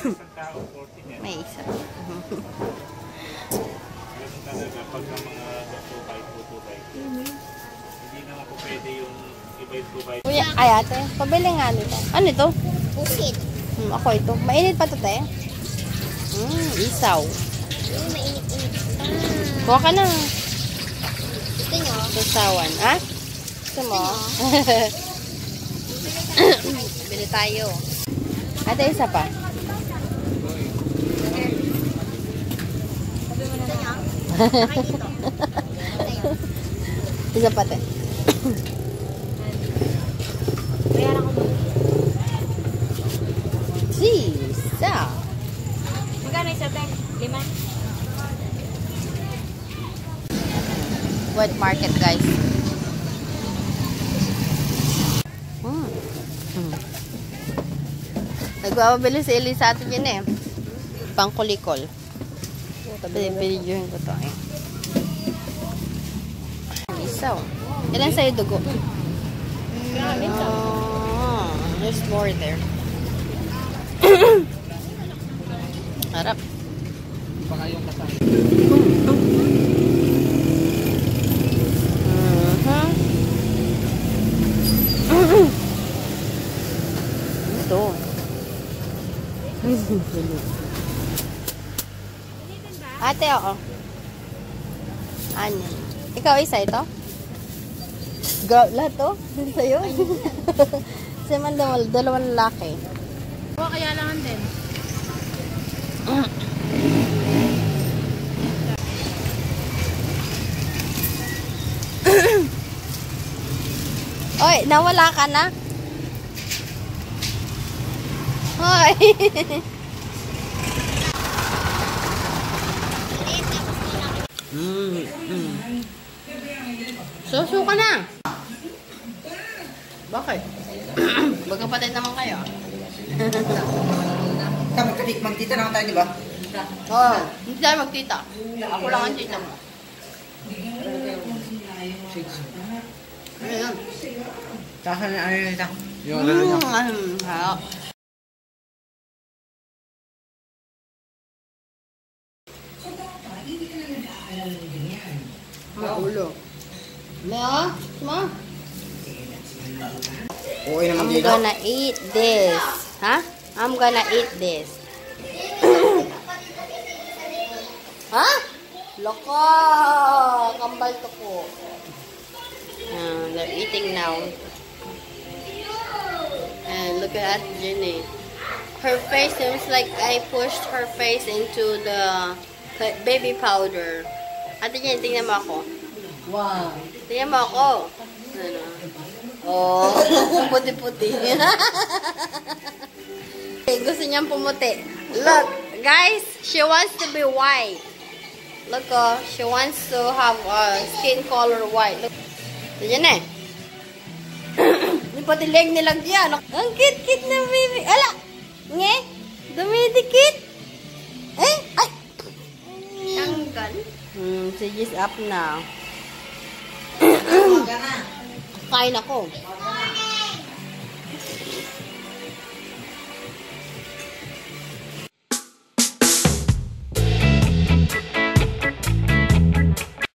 isang tao, 14 yan. May isa. Ganun talaga, pagka mga 2 by 2, 2 by 2. Hindi naman po pwede yung iba yung 2 by 2. Kuya, ay ate, pabili nga nito. Ano ito? Pusit. Ako ito. Mainit pa ito, te. Isaw. Mainit-init. Kuha ka na. Gusto nyo? Sasawan. Ha? Gusto mo? Bili tayo. Ate, isa pa. Gusto nyo? Isa pa, te. Bayaran ko mo. Sisa. Magkano isa, Tek? 5? Wet market, guys. Nagpapabili si Eli sa atin yun eh. Pangkulikol. Pinidyohin ko to eh. Isaw. Ilan sa'yo dugo? There's more there. Harap. Pa kayong kasama. Ito. Ate, oo. Ano? Ikaw isa ito? Lahat to? Sa'yo? Kasi man dalawang lalaki. Oo, kaya lang din. Oy, nawala ka na? Hoy! Suso ka na! Bakit? Magkapatid naman kayo. Magtita naman tayo, di ba? Oo, hindi tayo magtita. Ako lang ang tita mo. Ano yun? Saka na ano nito? Yung ano niya. Harap. Maulo. Leo, ma? Okay naman I'm dito. gonna eat this. Ha? I'm gonna eat this. Ha? Loko! Kambal to ko. They're eating now. And look at Jenny. Her face seems like I pushed her face into the baby powder. Ate Jenny, tingnan mo ako. Wow. Tingnan mo ako. Ano? Oh, puti-puti. Gusto niyang pumuti. Look, guys, she wants to be white. Look, oh, she wants to have skin color white. Look. Yan eh. Yung pati leg nilagyan. Ang cute-cute na baby. Ala! Nge? Dumidikit. Eh? Ay! Tanggal. She's up now. Kain ako.